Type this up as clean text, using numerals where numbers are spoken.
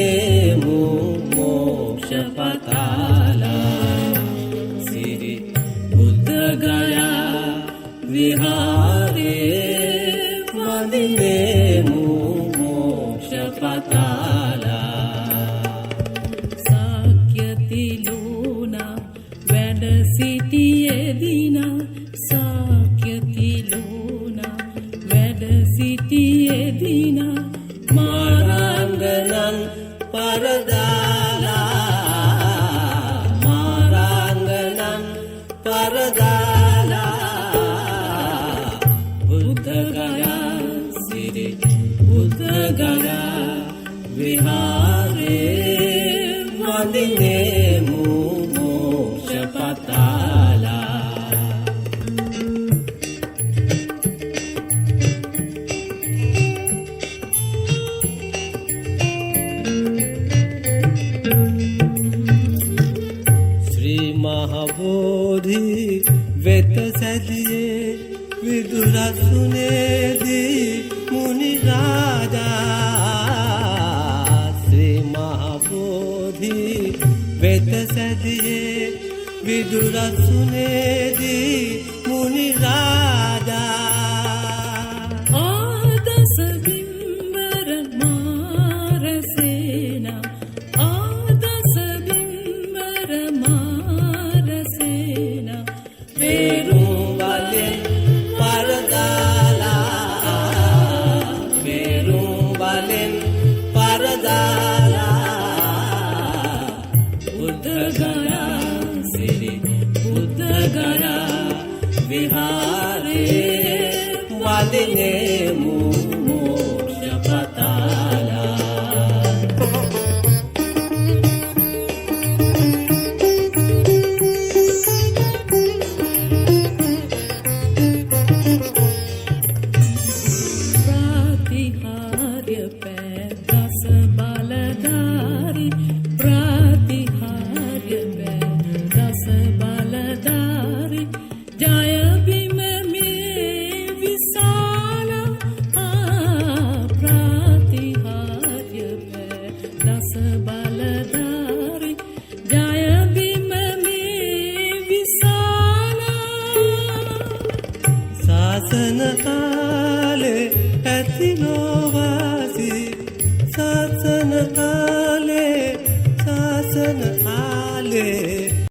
වඳින්නේමු මෝක්ෂ පතාලා සිරි බුද්ධගයා විහාරේ වඳින්නේමු මෝක්ෂ පතාලා සාක්‍යතිලෝනා වැඩ සිටියේදිනා සාක්‍යතිලෝනා වැඩ සිටියේදිනා මාරංගනං පරදාලා මාරංගනං පරදාලා බුද්ධගයා සිරි බුද්ධගයා විහාරේ වඳින්නේමු මෝක්ෂ පතාලා මහබෝධි වෙත සැදියේ විදුරසුනේදී මුනි රාජා ශ්‍රී මහබෝධි වෙත සැදියේ විදුරසුනේදී මුනි රාජා ආදස බිම්බර මාරසේනා ආදස බිම්බර මාරසේනා පෙරුම් බලෙන් පරදාලා පෙරුම් බලෙන් පරදාලා බුද්ධගයා සිරි බුද්ධගයා විහාරේ වඳින්නේමු මෝක්ෂ පතාලා ප්‍රතිහාර්ය පෑ දස බලධාරි ප්‍රතිහාර්ය පෑ දස බලධාරි ජය බිම මේ විශාල ප්‍රතිහාර්ය පෑ දස බලධාරි ජය බිම මේ විශාල සාසන කාලේ ඇතිලෝවාසි සාසන කාලේ සාසන ආලේ